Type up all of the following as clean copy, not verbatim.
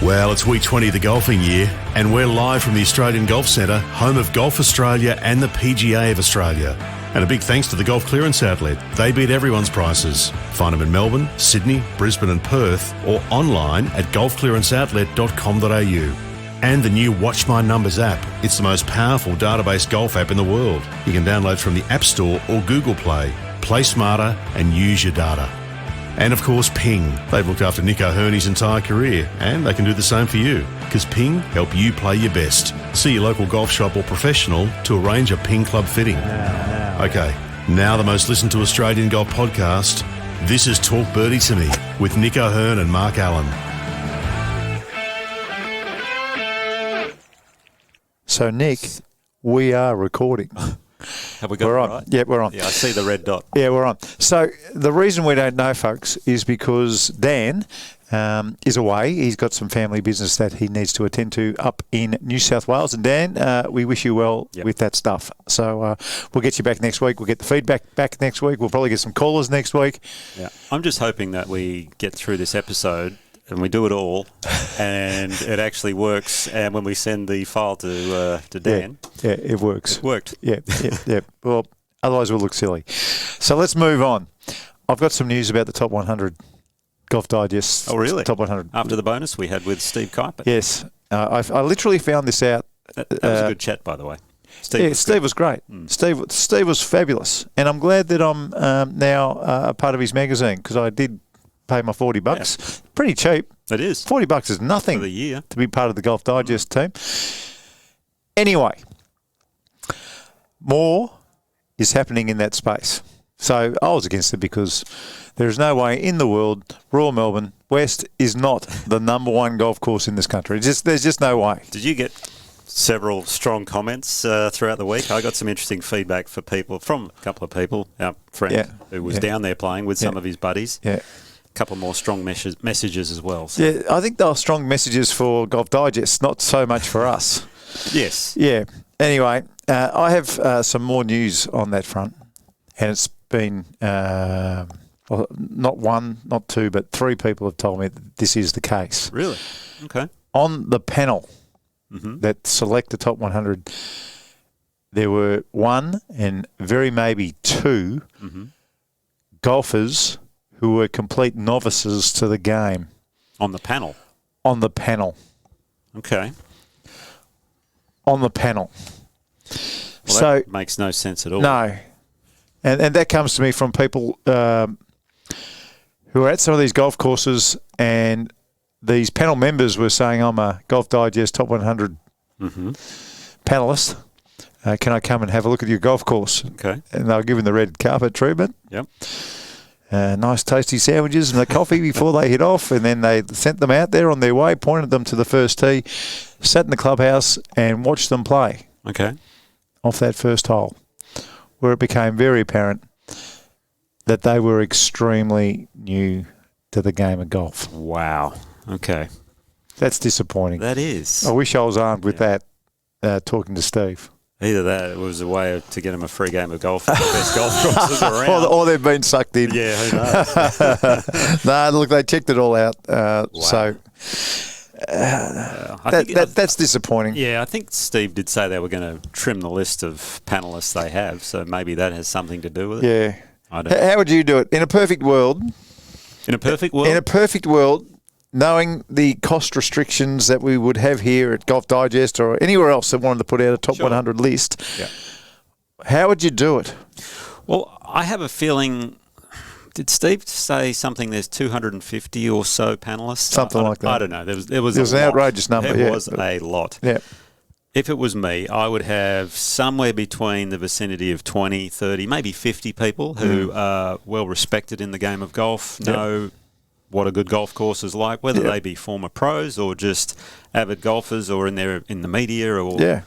Well, it's week 20 of the golfing year, and we're live from the Australian Golf Centre, home of Golf Australia and the PGA of Australia. And a big thanks to the Golf Clearance Outlet. They beat everyone's prices. Find them in Melbourne, Sydney, Brisbane and Perth, or online at golfclearanceoutlet.com.au. And the new Watch My Numbers app. It's the most powerful database golf app in the world. You can download from the App Store or Google Play. Play smarter and use your data. And of course, Ping. They've looked after Nick O'Herney's entire career, and they can do the same for you, because Ping help you play your best. See your local golf shop or professional to arrange a Ping club fitting. Okay, now the most listened to Australian golf podcast. This is Talk Birdie to Me with Nick O'Hearn and Mark Allen. So, Nick, we are recording. Have we got we're it on. right? Yeah, we're on. Yeah, I see the red dot. Yeah, we're on. So the reason we don't know, folks, is because Dan is away. He's got some family business that he needs to attend to up in New South Wales. And Dan, we wish you well with that stuff. So we'll get you back next week. We'll get the feedback back next week. We'll probably get some callers next week. Yeah, I'm just hoping that we get through this episode and we do it all, and it actually works. And when we send the file to Dan, yeah, it works. It worked. Yeah. Well, otherwise we'll look silly. So let's move on. I've got some news about the top 100 Golf Digest. Oh, really? Top 100 after the bonus we had with Steve Keipert. Yes, I literally found this out. That was a good chat, by the way. Steve was great. Steve was fabulous, and I'm glad that I'm now a part of his magazine, because I did pay my $40. Yeah. Pretty cheap. It is. $40 is nothing for the year to be part of the Golf Digest team. Anyway, more is happening in that space. So I was against it because there is no way in the world Royal Melbourne West is not the number one golf course in this country. There's just no way. Did you get several strong comments throughout the week? I got some interesting feedback from a couple of people, our friend who was down there playing with some of his buddies. Yeah. Couple more strong messages as well. So. Yeah, I think they were strong messages for Golf Digest, not so much for us. Yes. Yeah. Anyway, I have some more news on that front, and it's been not one, not two, but three people have told me that this is the case. Really? Okay. On the panel that select the top 100, there were one and very maybe two golfers who were complete novices to the game. On the panel? On the panel. Okay. On the panel. Well, so that makes no sense at all. No. And that comes to me from people who are at some of these golf courses, and these panel members were saying, I'm a Golf Digest top 100 panellist. Can I come and have a look at your golf course? Okay. And they were given the red carpet treatment. Yep. Nice tasty sandwiches and a coffee before they hit off, and then they sent them out there on their way, pointed them to the first tee, sat in the clubhouse and watched them play. Okay. Off that first hole, where it became very apparent that they were extremely new to the game of golf. Wow. Okay. That's disappointing. That is. I wish I was armed with that talking to Steve. Either that, it was a way to get him a free game of golf at the best golf courses around. or they've been sucked in. Yeah, who knows? No, look, they checked it all out. Wow. So that's disappointing. Yeah, I think Steve did say they were going to trim the list of panellists they have, so maybe that has something to do with it. Yeah. I don't know. How would you do it? In a perfect world? In a perfect world? In a perfect world, knowing the cost restrictions that we would have here at Golf Digest or anywhere else that wanted to put out a top 100 list, how would you do it? Well, I have a feeling... Did Steve say something? There's 250 or so panellists? Something like that. I don't know. There was an outrageous number. There was a lot. Yeah. If it was me, I would have somewhere between the vicinity of 20, 30, maybe 50 people who are well respected in the game of golf, know what a good golf course is like, whether they be former pros or just avid golfers or in the media or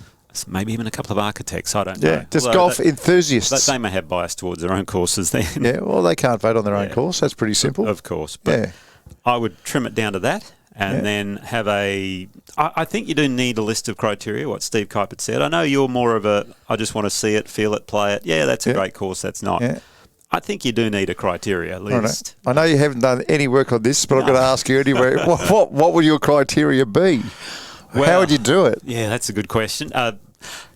maybe even a couple of architects. I don't know. Yeah, just golf enthusiasts. They may have bias towards their own courses then. Yeah, well, they can't vote on their own course. That's pretty simple. Of course. But I would trim it down to that. And then have I think you do need a list of criteria, what Steve Keipert said. I know you're more of I just want to see it, feel it, play it. Yeah, that's a great course. That's not. Yeah. I think you do need a criteria list. I know you haven't done any work on this, but I'm going to ask you anyway. What would your criteria be? Well, how would you do it? Yeah, that's a good question.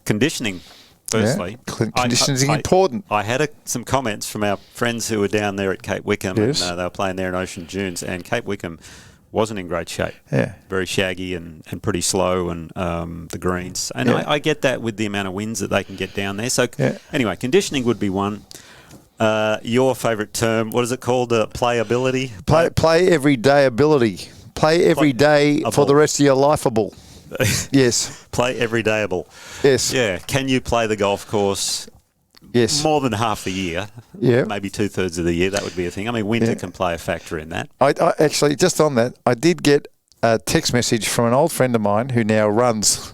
Conditioning, firstly. Yeah. Conditioning is important. I had some comments from our friends who were down there at Cape Wickham. Yes. And, they were playing there in Ocean Dunes, and Cape Wickham wasn't in great shape. Yeah. Very shaggy and pretty slow, and the greens. And I get that with the amount of winds that they can get down there. So anyway, conditioning would be one. Your favourite term, what is it called? Playability? Play every day ability. Play every day for the rest of your lifeable. Yes. Play every dayable. Yes. Yeah. Can you play the golf course more than half the year? Yeah. Maybe 2/3 of the year, that would be a thing. I mean, winter can play a factor in that. I actually, just on that, I did get a text message from an old friend of mine who now runs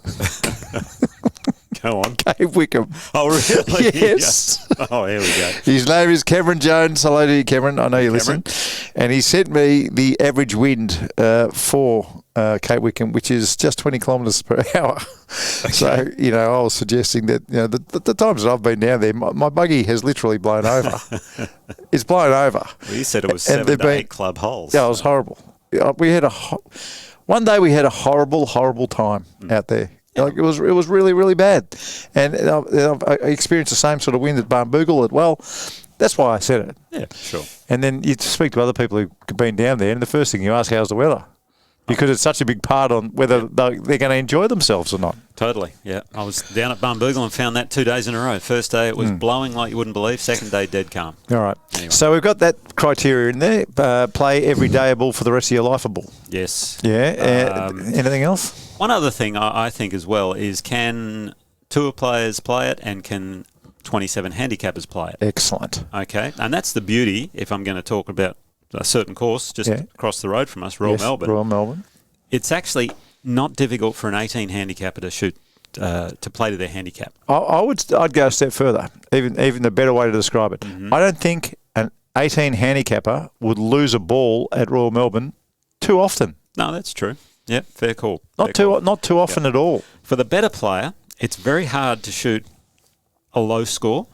Go on. Cape Wickham. Oh, really? Yes. Yeah. Oh, here we go. His name is Cameron Jones. Hello to you, Cameron. I know you listen. And he sent me the average wind for Cape Wickham, which is just 20 kilometres per hour. Okay. So, I was suggesting that, the times that I've been down there, my buggy has literally blown over. It's blown over. Well, you said it was 7 to 8 club holes. Yeah, it was horrible. We had one day we had a horrible, horrible time out there. Like it was really, really bad. And I experienced the same sort of wind at Barnbougle as well. That's why I said it. Yeah, sure. And then you speak to other people who've been down there, and the first thing you ask, how's the weather? Because it's such a big part on whether they're going to enjoy themselves or not. Totally, yeah. I was down at Barnbougle and found that 2 days in a row. First day it was blowing like you wouldn't believe. Second day, dead calm. All right. Anyway. So we've got that criteria in there. Play every dayable for the rest of your lifeable. Yes. Yeah. Anything else? One other thing I think as well is, can tour players play it, and can 27 handicappers play it? Excellent. Okay. And that's the beauty, if I'm going to talk about a certain course just across the road from us, Royal Melbourne. Royal Melbourne. It's actually not difficult for an 18 handicapper to shoot, to play to their handicap. I'd go a step further, even the better way to describe it. Mm-hmm. I don't think an 18 handicapper would lose a ball at Royal Melbourne too often. No, that's true. Yeah, fair call. Not too often at all. For the better player, it's very hard to shoot a low score,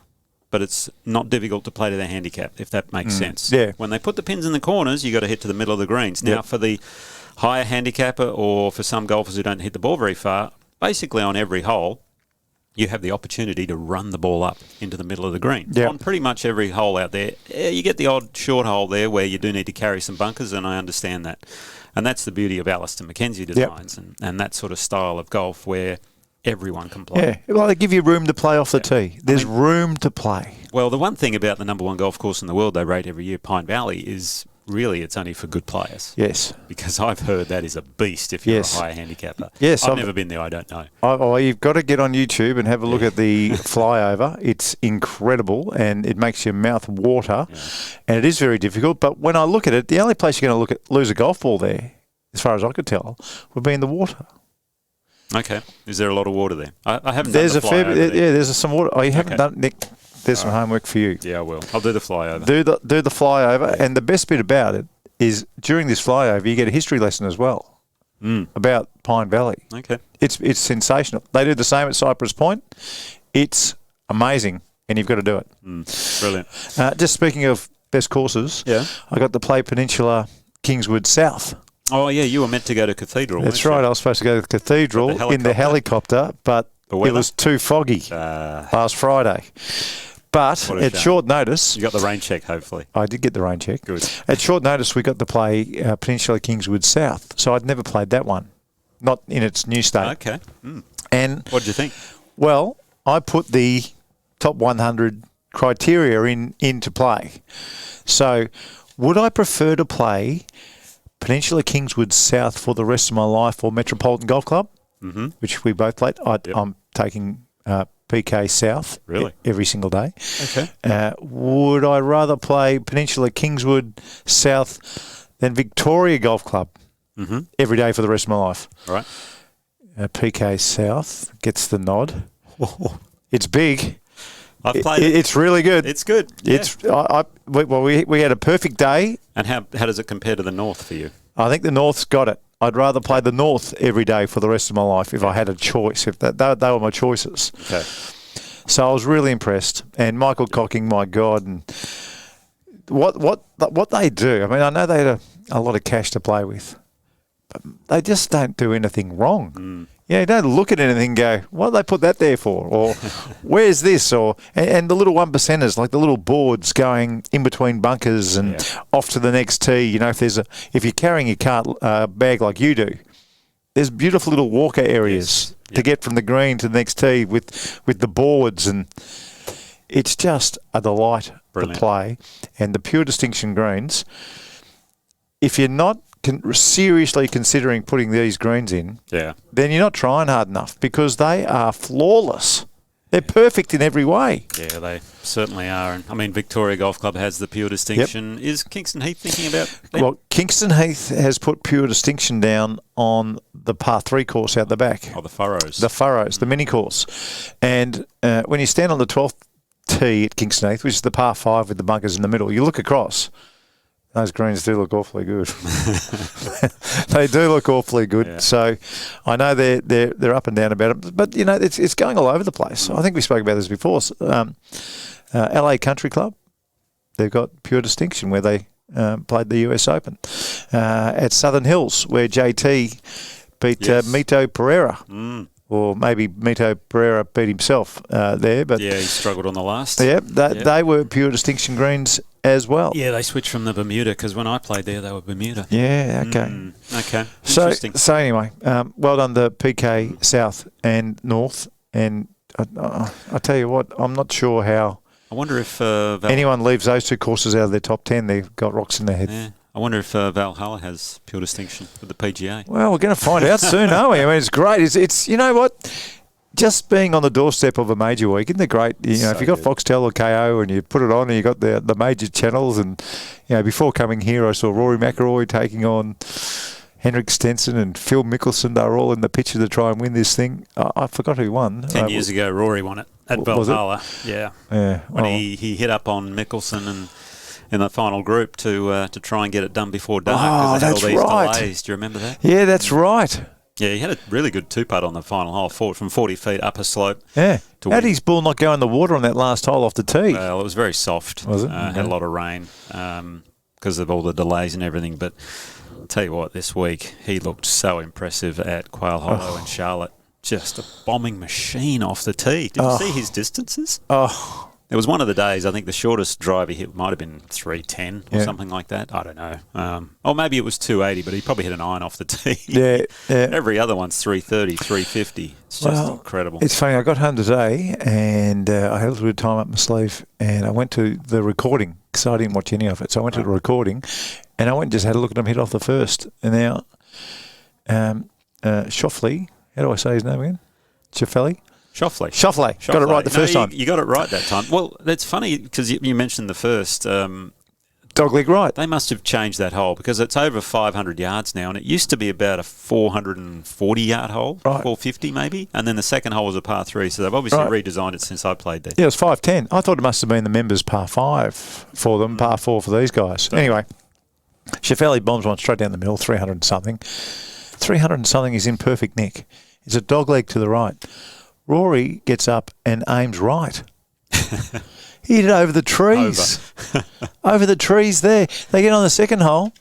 but it's not difficult to play to their handicap, if that makes sense. Yeah. When they put the pins in the corners, you got to hit to the middle of the greens. Now, for the higher handicapper, or for some golfers who don't hit the ball very far, basically on every hole, you have the opportunity to run the ball up into the middle of the green. Yep. On pretty much every hole out there, you get the odd short hole there where you do need to carry some bunkers, and I understand that. And that's the beauty of Alistair McKenzie designs and that sort of style of golf where everyone can play. Yeah, well, they give you room to play off the tee. There's room to play. Well, the one thing about the number one golf course in the world they rate every year, Pine Valley, is really it's only for good players. Yes. Because I've heard that is a beast if you're a higher handicapper. Yes. I've never been there, I don't know. You've got to get on YouTube and have a look at the flyover. It's incredible, and it makes your mouth water, and it is very difficult. But when I look at it, the only place you're going to lose a golf ball there, as far as I could tell, would be in the water. Okay. Is there a lot of water there? I haven't There's done the flyover there. there's some water. Oh, you haven't done it, Nick. There's some homework for you. Yeah, I will. I'll do the flyover. Do the flyover, and the best bit about it is during this flyover you get a history lesson as well about Pine Valley. Okay. It's sensational. They do the same at Cypress Point. It's amazing, and you've got to do it. Brilliant. Just speaking of best courses, I got to play Peninsula Kingswood South. Oh, yeah, you were meant to go to Cathedral. That's right. I was supposed to go to the Cathedral in the helicopter, but it was too foggy last Friday. But at short notice... You got the rain check, hopefully. I did get the rain check. Good. At short notice, we got to play Peninsula Kingswood South. So I'd never played that one. Not in its new state. Okay. And what did you think? Well, I put the top 100 criteria into play. So would I prefer to play Peninsula Kingswood South for the rest of my life, or Metropolitan Golf Club, which we both played? I'm taking... PK South every single day. Okay. Would I rather play Peninsula Kingswood South than Victoria Golf Club every day for the rest of my life? Right. PK South gets the nod. It's big. I've played it. It's really good. It's good. Yeah. We had a perfect day. And how does it compare to the North for you? I think the North's got it. I'd rather play the North every day for the rest of my life if I had a choice. If they were my choices. Okay. So I was really impressed. And Michael Cocking, my God, and what they do. I mean, I know they had a lot of cash to play with, but they just don't do anything wrong. Yeah, you don't look at anything and go, what did they put that there for? Or where's this? Or and the little 1%ers, like the little boards going in between bunkers and off to the next tee. You know, if you're carrying your cart bag like you do, there's beautiful little walker areas to get from the green to the next tee with the boards, and it's just a delight to play. And the Pure Distinction greens, if you're not seriously considering putting these greens in, then you're not trying hard enough, because they are flawless. They're perfect in every way. Yeah, they certainly are. And I mean, Victoria Golf Club has the Pure Distinction. Is Kingston Heath thinking about them? Well, Kingston Heath has put Pure Distinction down on the par 3 course out the back. Oh, the Furrows. The Furrows, the mini course. And when you stand on the 12th tee at Kingston Heath, which is the par 5 with the bunkers in the middle, you look across. Those greens do look awfully good. They do look awfully good. Yeah. So I know they're up and down about it, but you know it's going all over the place. I think we spoke about this before. LA Country Club, they've got Pure Distinction where they played the US Open. At Southern Hills, where JT beat Mito Pereira. Or maybe Mito Pereira beat himself there. But yeah, he struggled on the last. Yeah, they were Pure Distinction greens as well. Yeah, they switched from the Bermuda, because when I played there, they were Bermuda. Yeah, okay. Okay, interesting. So anyway, well done the PK South and North. And I tell you what, I'm not sure how... I wonder if... anyone leaves those two courses out of their top 10, they've got rocks in their head. Yeah. I wonder if Valhalla has Pure Distinction with the PGA. Well, we're going to find out soon, aren't we? I mean, it's great. It's you know what? Just being on the doorstep of a major week, isn't it great? You know, if you've got Foxtel or KO and you put it on and you got the major channels, and you know, before coming here, I saw Rory McIlroy taking on Henrik Stenson and Phil Mickelson. They were all in the picture to try and win this thing. I forgot who won. 10 years ago, Rory won it at Valhalla. Yeah. When he hit up on Mickelson and in the final group to try and get it done before dark. Oh, that's right. Delays. Do you remember that? Yeah, that's right. Yeah, he had a really good two-putt on the final hole, from 40 feet up a slope. Yeah. How did his ball not go in the water on that last hole off the tee? Well, it was very soft. Was it? Had a lot of rain because of all the delays and everything. But I'll tell you what, this week he looked so impressive at Quail Hollow in Charlotte. Just a bombing machine off the tee. Did you see his distances? Oh. It was one of the days, I think the shortest drive he hit might have been 310 or something like that. I don't know. Or maybe it was 280, but he probably hit an iron off the tee. Yeah. Every other one's 330, 350. It's just incredible. It's funny. I got home today and I had a little bit of time up my sleeve, and I went to the recording because I didn't watch any of it. So I went to the recording and I went and just had a look at him hit off the first. And now Shoffley, how do I say his name again? Shoffley. Got it right the first time. You got it right that time. Well, that's funny because you mentioned the first. Dogleg right. They must have changed that hole because it's over 500 yards now, and it used to be about a 440-yard hole, 450 maybe, and then the second hole was a par 3, so they've obviously redesigned it since I played there. Yeah, it was 510. I thought it must have been the members par 5 for them, par 4 for these guys. Anyway, Sheffield bombs one straight down the middle, 300 and something. 300 and something is in perfect nick. It's a dogleg to the right. Rory gets up and aims right. He hit it over the trees. Over the trees there. They get on the second hole.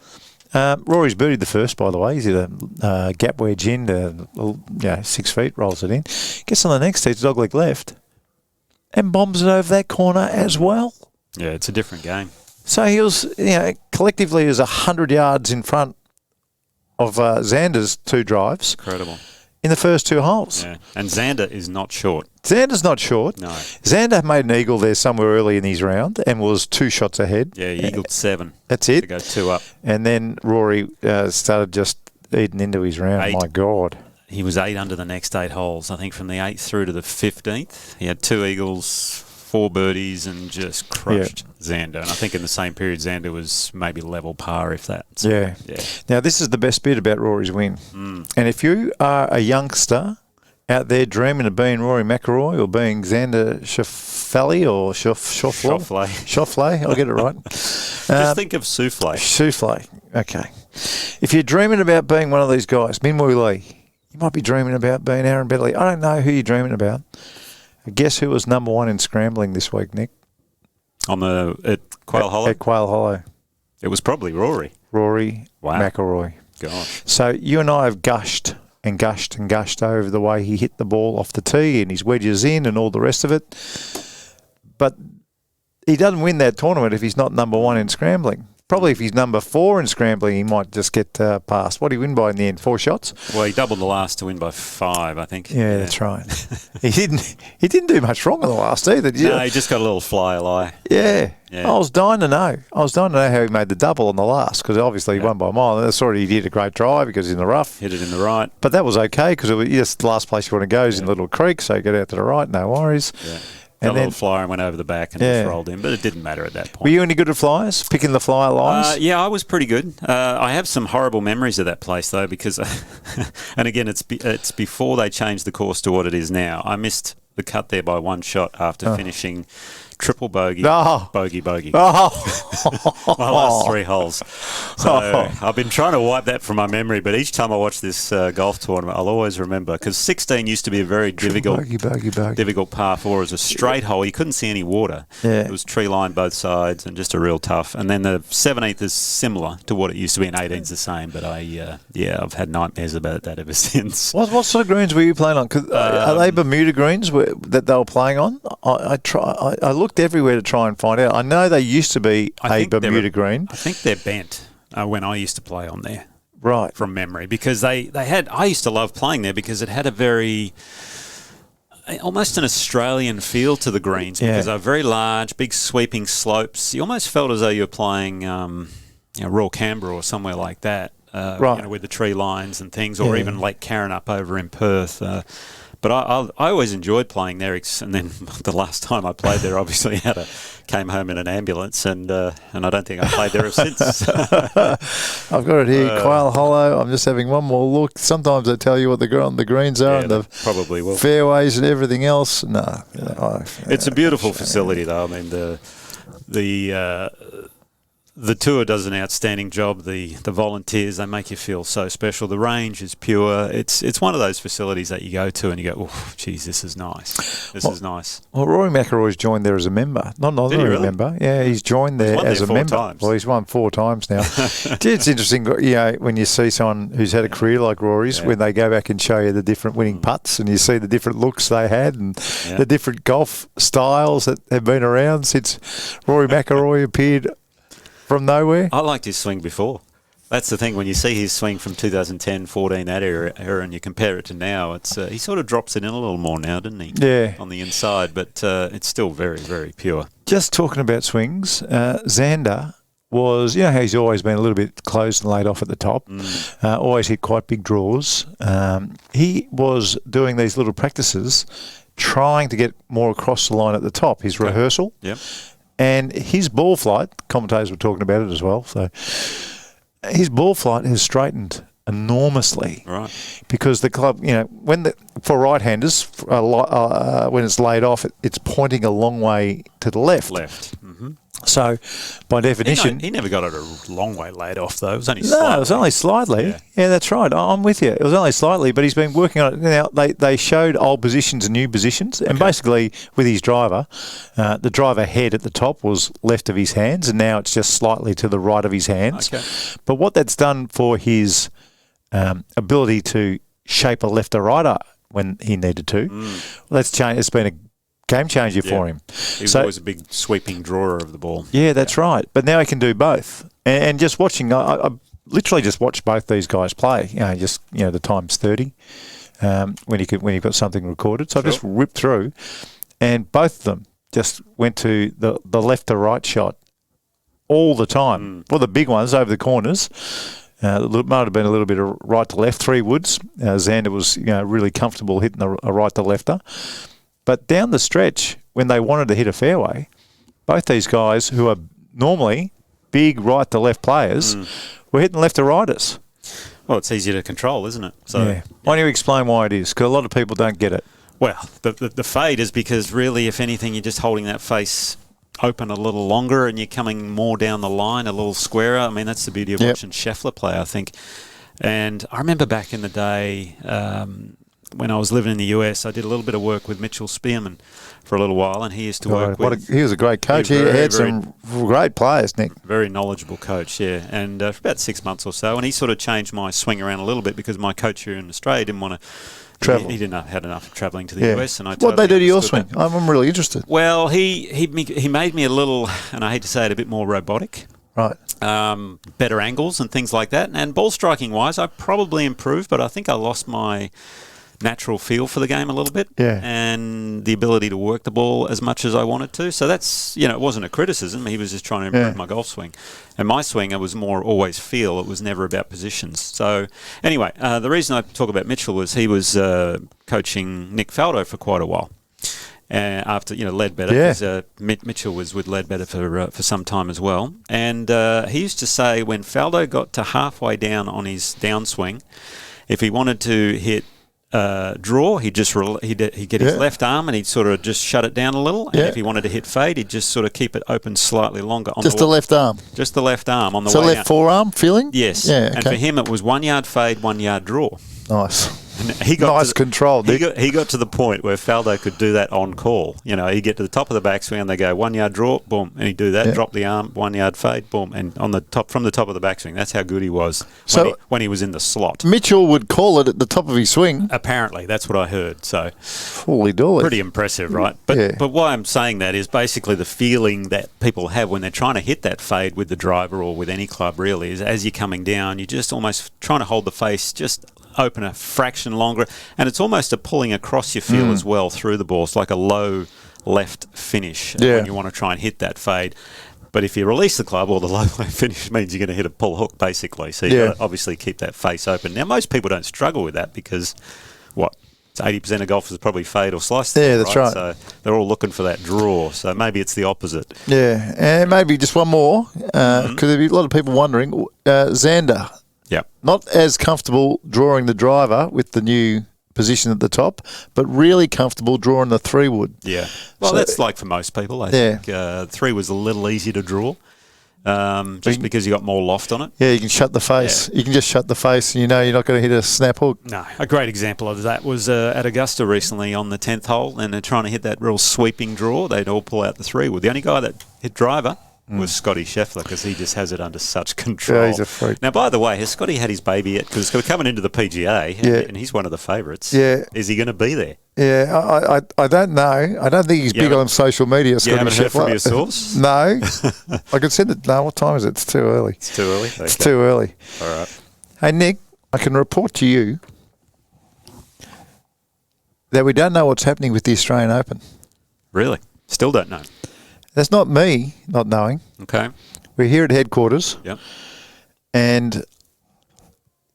Rory's birdied the first, by the way. He's hit a gap wedge in, 6 feet, rolls it in. Gets on the next tee, it's dogleg left, and bombs it over that corner as well. Yeah, it's a different game. So he was, collectively, he was 100 yards in front of Xander's 2 drives. Incredible. In the first 2 holes. Yeah. And Xander is not short. Xander's not short. No. Xander made an eagle there somewhere early in his round and was 2 shots ahead. Yeah, he eagled 7. That's it. To go 2 up. And then Rory started just eating into his round. 8. My God. He was 8 under the next 8 holes. I think from the 8th through to the 15th. He had 2 eagles, 4 birdies, and just crushed Xander. And I think in the same period, Xander was maybe level par, if that. So, yeah. Now, this is the best bit about Rory's win. And if you are a youngster out there dreaming of being Rory McIlroy or being Xander Schauffele or Schauffele, I'll get it right. Just think of souffle. Souffle, okay. If you're dreaming about being one of these guys, Minwoo Lee, you might be dreaming about being Aaron Bentley. I don't know who you're dreaming about. Guess who was number 1 in scrambling this week, Nick? At Quail Hollow? At Quail Hollow. It was probably Rory. Rory McIlroy. Gosh. So you and I have gushed and gushed and gushed over the way he hit the ball off the tee and his wedges in and all the rest of it. But he doesn't win that tournament if he's not number one in scrambling. Probably if he's number 4 in scrambling, he might just get past. What did he win by in the end? 4 shots? Well, he doubled the last to win by 5, I think. Yeah, that's right. He didn't do much wrong in the last either, did you? No, he just got a little fly lie. Yeah. I was dying to know. how he made the double on the last, because obviously he won by a mile. And that's already he did a great drive because he's in the rough. Hit it in the right. But that was okay because it was just the last place you want to go is in the little creek, so you get out to the right, no worries. Yeah. Got a little flyer and went over the back and just rolled in, but it didn't matter at that point. Were you any good at flyers, picking the flyer lines? Yeah, I was pretty good. I have some horrible memories of that place, though, because, and again, it's before they changed the course to what it is now. I missed the cut there by 1 shot after finishing triple bogey, bogey. Oh. My last 3 holes. So I've been trying to wipe that from my memory, but each time I watch this golf tournament, I'll always remember, because 16 used to be a very difficult par 4 as a straight hole. You couldn't see any water. Yeah. It was tree lined both sides and just a real tough. And then the 17th is similar to what it used to be, and 18's the same. But I've had nightmares about that ever since. What sort of greens were you playing on? Are they Bermuda greens that they were playing on? I looked everywhere to try and find out. I know they used to be a Bermuda green. I think they're bent when I used to play on there. Right. From memory. Because they had... I used to love playing there because it had a very... almost an Australian feel to the greens because they're very large, big sweeping slopes. You almost felt as though you were playing Royal Canberra or somewhere like that, with the tree lines and things, or even Lake Carrinup over in Perth. But I always enjoyed playing there, and then the last time I played there, obviously came home in an ambulance, and I don't think I played there since. I've got it here, Quail Hollow. I'm just having one more look. Sometimes they tell you what the greens are and the probably will. Fairways and everything else. No, it's a beautiful facility, though. I mean, the tour does an outstanding job. The volunteers, they make you feel so special. The range is pure. It's one of those facilities that you go to and you go, oh, geez, this is nice. This is nice. Well, Rory McIlroy's joined there as a member. Not a member. Yeah, he's joined there as a member. Times. Well, he's won 4 times now. It's interesting, when you see someone who's had a career like Rory's, when they go back and show you the different winning putts and you see the different looks they had and the different golf styles that have been around since Rory McIlroy appeared from nowhere. I liked his swing before. That's the thing. When you see his swing from 2010, 14, that era, and you compare it to now, it's he sort of drops it in a little more now, doesn't he? Yeah. On the inside, but it's still very, very pure. Just talking about swings, Xander was, how he's always been a little bit closed and laid off at the top, always hit quite big draws. He was doing these little practices, trying to get more across the line at the top, his rehearsal. Yep. And his ball flight, commentators were talking about it as well, so his ball flight has straightened enormously. Right. Because the club, for right-handers, when it's laid off, it's pointing a long way to the left. Mm-hmm. So, by definition... He never got it a long way laid off, though. It was only slightly. No, it was only slightly. Yeah, that's right. I'm with you. It was only slightly, but he's been working on it. Now, they showed old positions and new positions, and basically, with his driver, the driver head at the top was left of his hands, and now it's just slightly to the right of his hands. Okay. But what that's done for his ability to shape a left or righter when he needed to, that's changed. It's been a game changer for him. He was always a big sweeping drawer of the ball. Yeah, that's right. But now he can do both. And just watching, I literally just watched both these guys play. The times 30 when he got something recorded. So I just ripped through, and both of them just went to the left to right shot all the time. Well, the big ones over the corners. It might have been a little bit of right to left, 3 woods. Xander was really comfortable hitting a right to lefter. But down the stretch, when they wanted to hit a fairway, both these guys, who are normally big right to left players, were hitting left to righters. Well, it's easier to control, isn't it? So, Why don't you explain why it is? Because a lot of people don't get it. Well, the fade is because really, if anything, you're just holding that face open a little longer and you're coming more down the line, a little squarer. I mean, that's the beauty of watching Scheffler play, I think. And I remember back in the day, when I was living in the US, I did a little bit of work with Mitchell Spearman for a little while, and he used to work with... He was a great coach. He had some great players, Nick. Very knowledgeable coach, yeah. And for about 6 months or so, and he sort of changed my swing around a little bit because my coach here in Australia didn't want to... Travel. He didn't have enough travelling to the US, and I What did they do to your swing? that. I'm really interested. Well, he made me a little, and I hate to say it, a bit more robotic. Right. Better angles and things like that. And ball striking wise, I probably improved, but I think I lost my natural feel for the game a little bit, and the ability to work the ball as much as I wanted to. So that's, it wasn't a criticism. He was just trying to improve my golf swing. And my swing, it was more always feel. It was never about positions. So anyway, the reason I talk about Mitchell was he was coaching Nick Faldo for quite a while. After Leadbetter, because Mitchell was with Leadbetter for some time as well, and he used to say when Faldo got to halfway down on his downswing, if he wanted to hit draw, he'd get his left arm and he'd sort of just shut it down a little, and if he wanted to hit fade, he'd just sort of keep it open slightly longer. On the left arm? Just the left arm on the way So left out. forearm feeling? Yes. Yeah, okay. And for him, it was 1 yard fade, 1 yard draw. Nice. And he got nice control, Nick. He got to the point where Faldo could do that on call. He'd get to the top of the backswing and they go 1 yard draw, boom, and he'd do that, drop the arm, 1 yard fade, boom, and from the top of the backswing. That's how good he was when he was in the slot. Mitchell would call it at the top of his swing. Apparently, that's what I heard. So, holy dolly, pretty impressive, right? But why I'm saying that is basically the feeling that people have when they're trying to hit that fade with the driver or with any club. Really, is as you're coming down, you're just almost trying to hold the face just open a fraction longer, and it's almost a pulling across your feel as well through the ball. It's like a low left finish when you want to try and hit that fade. But if you release the club, or the low left finish means you're going to hit a pull hook, basically. So you've got to obviously keep that face open. Now, most people don't struggle with that because, 80% of golfers probably fade or slice. Yeah, that's right. So they're all looking for that draw. So maybe it's the opposite. Yeah, and maybe just one more, because there'd be a lot of people wondering. Xander. Yep. Not as comfortable drawing the driver with the new position at the top, but really comfortable drawing the 3-wood. Yeah. Well, that's like for most people. I think 3 was a little easier to draw, just because you got more loft on it. Yeah, you can shut the face. Yeah. You can just shut the face, and you're not going to hit a snap hook. No. A great example of that was at Augusta recently on the 10th hole, and they're trying to hit that real sweeping draw. They'd all pull out the 3-wood. The only guy that hit driver was Scotty Scheffler, because he just has it under such control. Yeah, he's a freak. Now, by the way, has Scotty had his baby yet? Because we're coming into the PGA, and he's one of the favourites. Yeah. Is he going to be there? Yeah, I don't know. I don't think he's big on social media, Scotty Scheffler. You haven't heard from your source? No. I could send it. No, what time is it? It's too early. It's too early? Okay. It's too early. All right. Hey, Nick, I can report to you that we don't know what's happening with the Australian Open. Really? Still don't know? That's not me not knowing. Okay. We're here at headquarters. Yep. And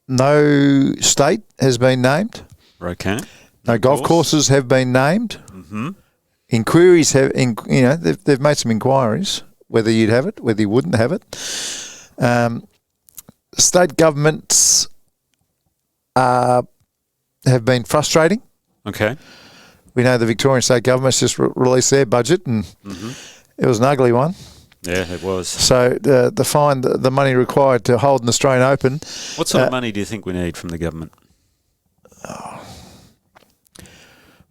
no state has been named. Okay. No golf courses have been named. Mm-hmm. Inquiries have, they've made some inquiries, whether you'd have it, whether you wouldn't have it. State governments have been frustrating. Okay. We know the Victorian state government's just released their budget, and it was an ugly one. Yeah, it was. So the money required to hold an Australian Open. What sort of money do you think we need from the government?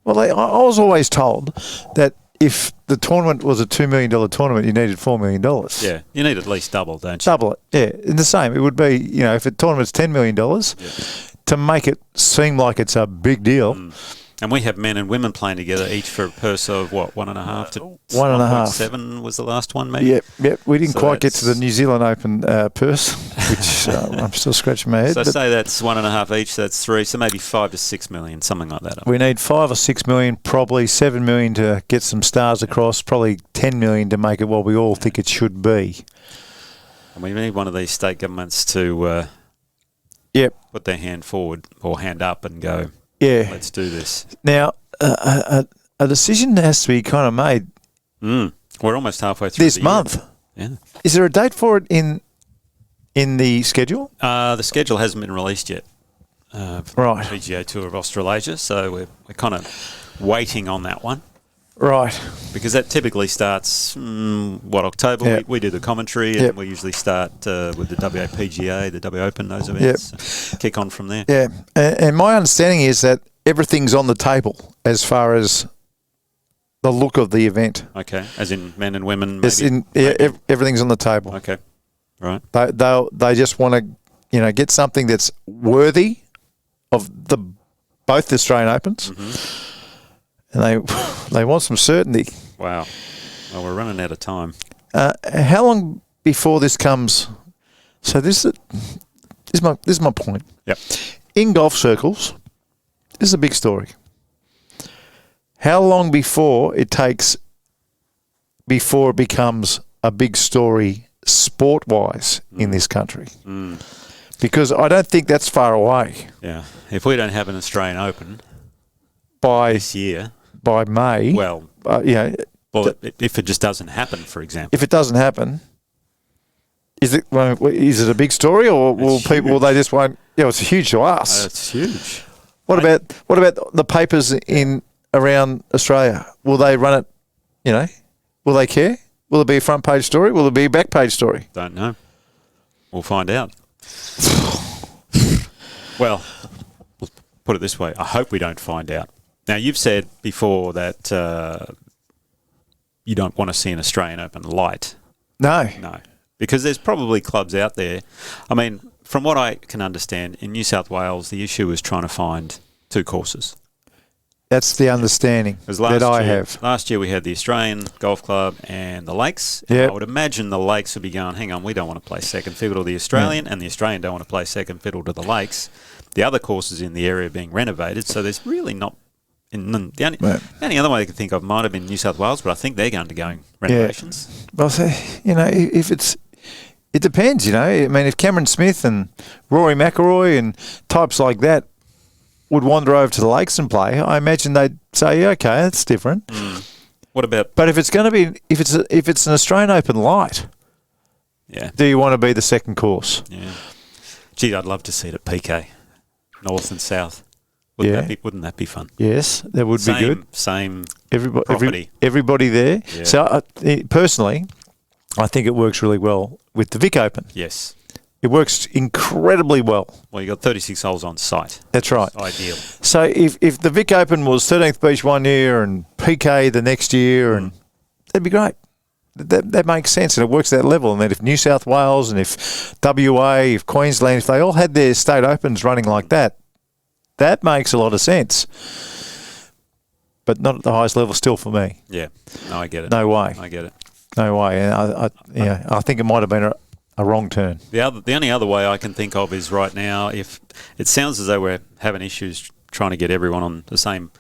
Well, I was always told that if the tournament was a $2 million tournament, you needed $4 million. Yeah, you need at least double, don't you? Double it, yeah. And the same, it would be, if a tournament's $10 million, to make it seem like it's a big deal. And we have men and women playing together, each for a purse of, 1.5 to 1.5. was the last one, maybe? Yep. We didn't quite get to the New Zealand Open purse, which I'm still scratching my head. So say that's 1.5 each, that's 3, so maybe 5 to 6 million, something like that. We need 5 or 6 million, probably 7 million to get some stars across, probably 10 million to make it what we all think it should be. And we need one of these state governments to put their hand forward or hand up and go, let's do this. Now, a decision has to be kind of made. We're almost halfway through this month. Yeah. Is there a date for it in the schedule? The schedule hasn't been released yet. Right. PGA Tour of Australasia, so we're kind of waiting on that one. Right. Because that typically starts, October? Yeah. We do the commentary, and we usually start with the WAPGA, the W Open, those events. Kick on from there. Yeah. And my understanding is that everything's on the table as far as the look of the event. Okay, as in men and women. Everything's on the table. Okay, right. They just want to, get something that's worthy of both the Australian Opens, and they want some certainty. Wow. Well, we're running out of time. How long before this comes? So this is my point. Yep. In golf circles, this is a big story. How long before it takes before it becomes a big story sport-wise in this country? Because I don't think that's far away. Yeah. If we don't have an Australian Open by this year, by May, well, if it just doesn't happen, for example. If it doesn't happen, is it a big story, or will they just won't? Yeah, it's huge to us. It's huge. What about the papers in around Australia? Will they run it? Will they care? Will it be a front page story? Will it be a back page story? Don't know. We'll find out. Well, let's put it this way. I hope we don't find out. Now, you've said before that you don't want to see an Australian Open light. No. Because there's probably clubs out there. I mean, from what I can understand, in New South Wales, the issue is trying to find 2 courses. That's the understanding that I have. Last year we had the Australian Golf Club and the Lakes. Yep. I would imagine the Lakes would be going, hang on, we don't want to play second fiddle to the Australian, and the Australian don't want to play second fiddle to the Lakes. The other courses in the area are being renovated, so there's really not... The only other one I could think of might have been New South Wales, but I think they're undergoing renovations. Yeah. Well, it depends, I mean, if Cameron Smith and Rory McIlroy and types like that would wander over to the Lakes and play, I imagine they'd say, okay, that's different. What about... But if it's going to be, if it's an Australian Open light, do you want to be the second course? Yeah. Gee, I'd love to see it at PK, North and South. Wouldn't that be fun? Yes, that would be good. Same property. Everybody there. Yeah. So personally, I think it works really well with the Vic Open. Yes. It works incredibly well. Well, you got 36 holes on site. That's right. Ideal. So if the Vic Open was 13th Beach one year and PK the next year, and that'd be great. That makes sense, and it works at that level. And then if New South Wales and if WA, if Queensland, if they all had their state opens running like that, that makes a lot of sense. But not at the highest level still for me. Yeah. No, I get it. No way. I get it. No way. And I think it might have been a wrong turn. The only other way I can think of is right now, if it sounds as though we're having issues trying to get everyone on the same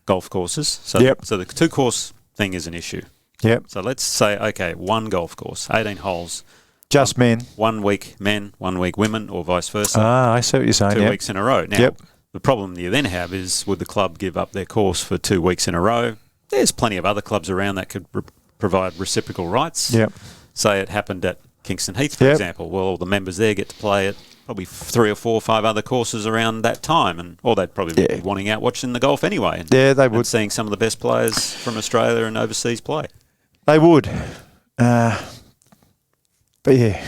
golf courses. So the 2-course thing is an issue. Yep. So let's say, okay, 1 golf course, 18 holes. Just men. 1 week men, 1 week women, or vice versa. I see what you're saying. 2 weeks in a row. Now, the problem you then have is, would the club give up their course for 2 weeks in a row? There's plenty of other clubs around that could provide reciprocal rights. Yep. Say it happened at Kingston Heath, for example. Well, all the members there get to play at probably 3 or 4 or 5 other courses around that time, or they'd probably be wanting out watching the golf anyway. They would. And seeing some of the best players from Australia and overseas play. They would. But yeah,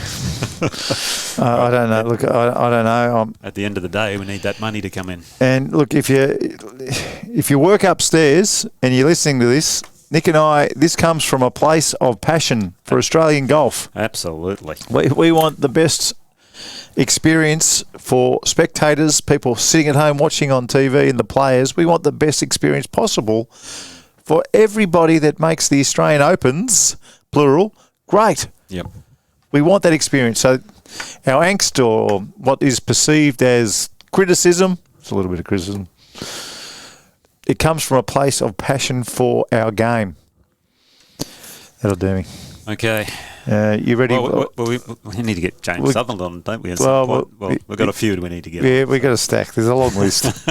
I don't know. Look, I don't know. At the end of the day, we need that money to come in. And look, if you work upstairs and you're listening to this, Nick and I, this comes from a place of passion for Australian golf. Absolutely. We want the best experience for spectators, people sitting at home watching on TV, and the players. We want the best experience possible for everybody that makes the Australian Opens, plural, great. Yep. We want that experience. So our angst, or what is perceived as criticism, it's a little bit of criticism, it comes from a place of passion for our game. That'll do me. Okay. You ready? Well, we need to get James Sutherland on, don't we? We've got a few we need to get on. Yeah, we've got a stack. There's a long list.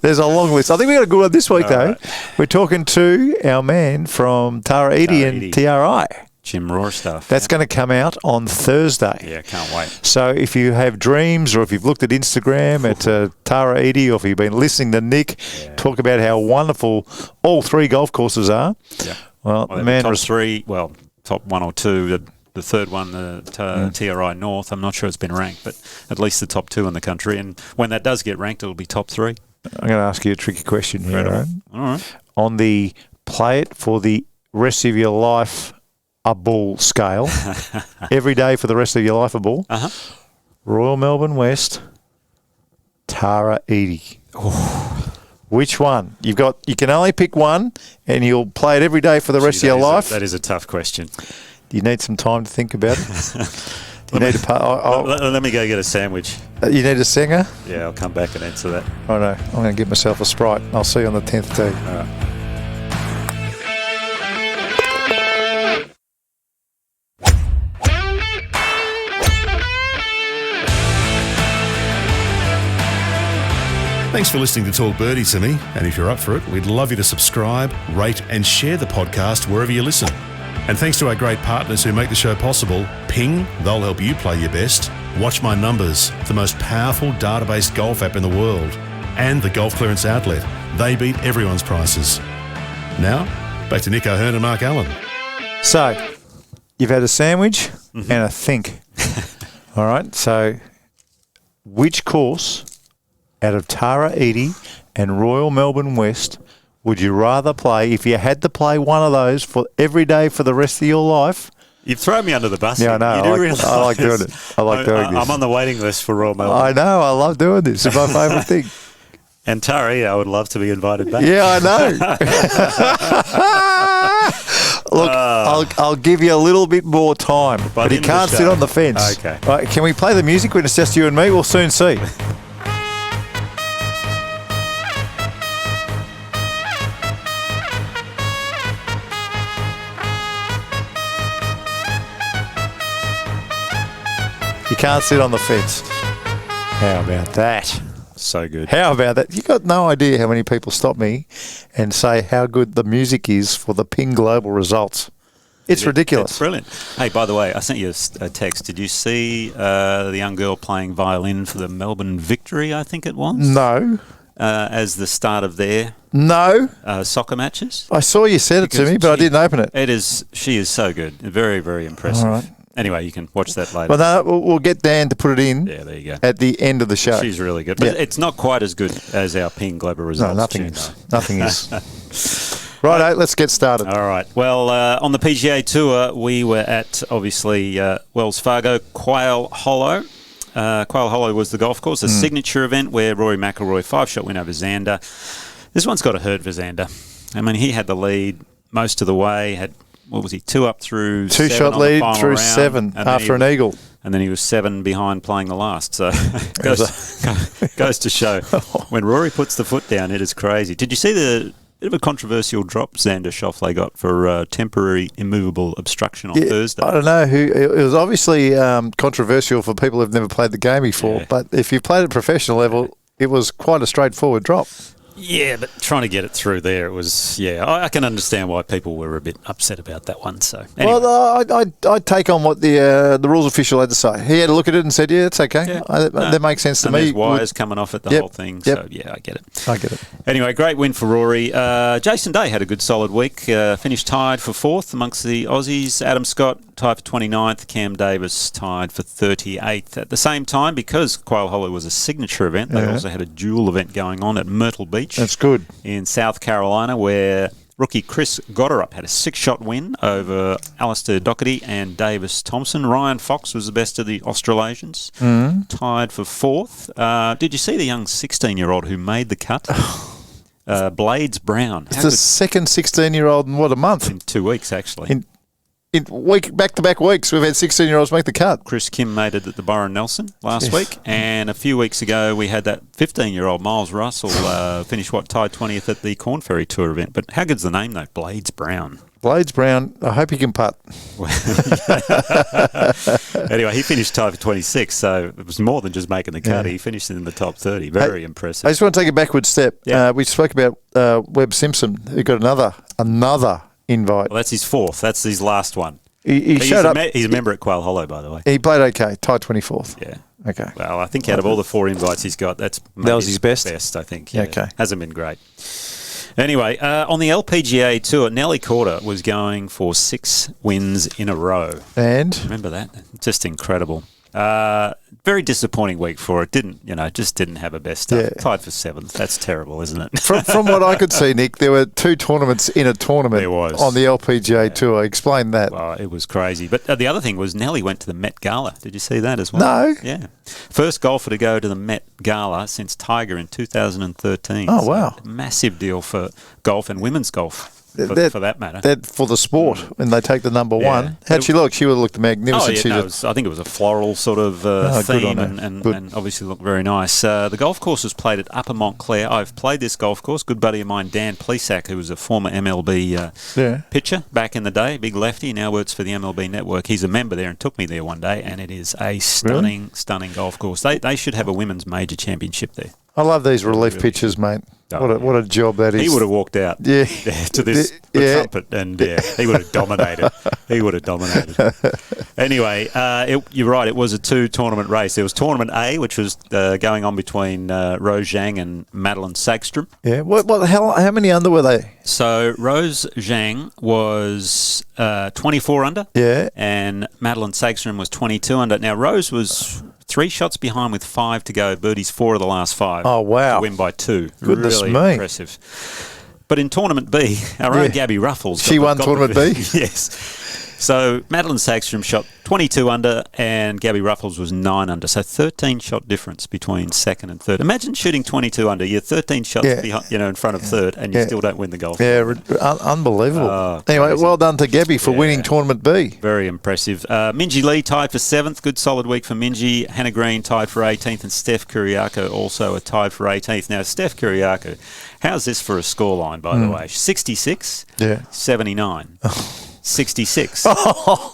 There's a long list. I think we got a good one this week, though. Right. We're talking to our man from Tara Edie and TRI. Jim Roar stuff. That's going to come out on Thursday. Yeah, can't wait. So if you have dreams, or if you've looked at Instagram at Tara Edie, or if you've been listening to Nick talk about how wonderful all 3 golf courses are, well the man top 3, top 1 or 2. The third one, the TRI North, I'm not sure it's been ranked, but at least the top 2 in the country. And when that does get ranked, it'll be top 3. I'm going to ask you a tricky question here, Aaron. All right. On the play it for the rest of your life a ball scale, every day for the rest of your life a ball, Royal Melbourne West, Tara Edie. Which one? You can only pick one, and you'll play it every day for the rest of your life. That is a tough question. Do you need some time to think about it? Let me go get a sandwich. You need a singer? Yeah, I'll come back and answer that. I know. I'm going to get myself a Sprite. I'll see you on the 10th tee. All right. Thanks for listening to Talk Birdie to me, and if you're up for it, we'd love you to subscribe, rate and share the podcast wherever you listen. And thanks to our great partners who make the show possible, Ping, they'll help you play your best, Watch My Numbers, the most powerful database golf app in the world, and the Golf Clearance Outlet. They beat everyone's prices. Now, back to Nick O'Hearn and Mark Allen. So, you've had a sandwich and a think. All right, so which course out of Tara Edie and Royal Melbourne West would you rather play if you had to play one of those for every day for the rest of your life? You've thrown me under the bus. Yeah, I know. I like doing it. I like doing this. I'm on the waiting list for Royal Melbourne. I know. I love doing this. It's my favourite thing. And Tara, I would love to be invited back. Yeah, I know. Look, I'll give you a little bit more time, but you can't sit on the fence. Okay. Right, can we play the music when it's just you and me? We'll soon see. You can't sit on the fence. How about that? So good. How about that? You got no idea how many people stop me and say how good the music is for the Ping Global results. It's ridiculous. It's brilliant. Hey, by the way, I sent you a text. Did you see the young girl playing violin for the Melbourne Victory, I think it was? No. As the start of their soccer matches? I saw you said it to me, but I didn't open it. She is so good. Very, very impressive. All right. Anyway, you can watch that later. Well, no, we'll get Dan to put it in. Yeah, there you go. At the end of the show. She's really good. But it's not quite as good as our Ping Global results. No, nothing is. Nothing is. Righto, let's get started. All right. Well, on the PGA Tour, we were at, obviously, Wells Fargo, Quail Hollow. Quail Hollow was the golf course, a signature event where Rory McIlroy, 5-shot win over Xander. This one's got to hurt for Xander. I mean, he had the lead most of the way, had... What was he? 2 up through 2-shot lead through round, 7 after an eagle. And then he was 7 behind playing the last. So goes to show. When Rory puts the foot down, it is crazy. Did you see the bit of a controversial drop Xander Schauffele got for temporary immovable obstruction on Thursday? I don't know. It was obviously controversial for people who've never played the game before. Yeah. But if you've played at professional level, it was quite a straightforward drop. Yeah, but trying to get it through there, it was, I can understand why people were a bit upset about that one. So anyway. Well, I'd take on what the rules official had to say. He had a look at it and said, yeah, it's okay. Yeah. That makes sense to me. There's wires coming off it, the whole thing. So, I get it. I get it. Anyway, great win for Rory. Jason Day had a good solid week. Finished tied for 4th amongst the Aussies. Adam Scott tied for 29th. Cam Davis tied for 38th. At the same time, because Quail Hollow was a signature event, they also had a dual event going on at Myrtle Beach. That's good. In South Carolina, where rookie Chris Gotterup had a 6-shot win over Alistair Doherty and Davis Thompson. Ryan Fox was the best of the Australasians, tied for 4th. Did you see the young 16-year-old who made the cut? Blades Brown. It's the second 16-year-old in, what, a month? In 2 weeks, actually. In back-to-back weeks, we've had 16-year-olds make the cut. Chris Kim made it at the Byron Nelson last week, and a few weeks ago we had that 15-year-old Miles Russell finish tied 20th at the Corn Ferry Tour event. But how good's the name, though? Blades Brown. Blades Brown. I hope he can putt. Anyway, he finished tied for 26, so it was more than just making the cut. He finished in the top 30. Very impressive. I just want to take a backward step. Yeah. We spoke about Webb Simpson, who got another invite. Well, that's his 4th. That's his last one. He showed up. He's a member at Quail Hollow, by the way. He played okay. Tied 24th. Yeah. Okay. Well, I think out of all the 4 invites he's got, that was his best, I think. Yeah. Okay. Hasn't been great. Anyway, on the LPGA Tour, Nelly Korda was going for 6 wins in a row. And? Remember that? Just incredible. Very disappointing week for it. Just didn't have a best start. Yeah. Tied for 7th. That's terrible, isn't it? From what I could see, Nick, there were 2 tournaments in a tournament There was. on the LPGA Tour. Explain that. Well, it was crazy. But the other thing was Nelly went to the Met Gala. Did you see that as well? No. Yeah. First golfer to go to the Met Gala since Tiger in 2013. Oh, wow. Massive deal for golf and women's golf, for that matter. That for the sport, when they take the number one. How'd she look? She would have looked magnificent. I think it was a floral sort of theme and obviously looked very nice. The golf course was played at Upper Montclair. I've played this golf course. Good buddy of mine, Dan Plesac, who was a former MLB pitcher back in the day, big lefty, now works for the MLB network. He's a member there and took me there one day, and it is a stunning golf course. They should have a women's major championship there. I love these relief pitches, mate. What a job that is. He would have walked out to this trumpet, and he would have dominated. Anyway, you're right. It was a 2-tournament race. There was Tournament A, which was going on between Rose Zhang and Madeline Sagstrom. Yeah. How many under were they? So Rose Zhang was 24 under. Yeah. And Madeline Sagstrom was 22 under. Now, Rose was 3 shots behind with 5 to go. Birdies 4 of the last 5. Oh, wow. To win by 2. Goodness really me. Impressive. But in Tournament B, our own Gabby Ruffles. She won Tournament B? Yes. So Madeline Sagstrom shot 22 under and Gabby Ruffles was 9 under. So 13-shot difference between second and third. Imagine shooting 22 under. You're 13 shots behind, in front of third, and you still don't win the golf. Yeah, unbelievable. Anyway, well done to Gabby for winning Tournament B. Very impressive. Minjee Lee tied for 7th. Good solid week for Minjee. Hannah Green tied for 18th, and Steph Kyriakou also tied for 18th. Now, Steph Kyriakou, how's this for a scoreline, by the way? 66, 79. 66.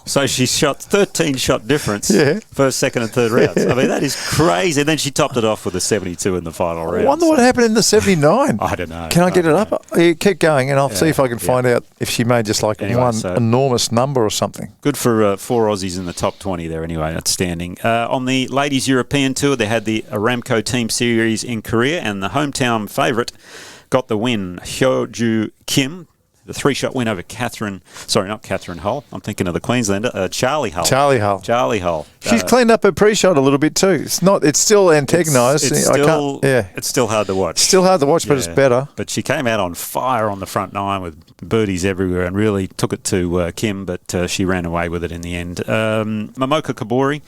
So she shot 13-shot difference first, second and third rounds. I mean, that is crazy. And then she topped it off with a 72 in the final round. I wonder what happened in the 79. I don't know. Can I get it up? You keep going and I'll see if I can find out if she made just one enormous number or something. Good for 4 Aussies in the top 20 there anyway. Outstanding. On the Ladies European Tour, they had the Aramco Team Series in Korea, and the hometown favourite got the win. Hyo-Joo Kim. The 3-shot win over not Catherine Hull. I'm thinking of the Queenslander, Charlie Hull. Charlie Hull. She's cleaned up her pre-shot a little bit too. It's still antagonised. It's still hard to watch. But it's better. But she came out on fire on the front 9 with birdies everywhere and really took it to Kim, but she ran away with it in the end. Momoka Kabori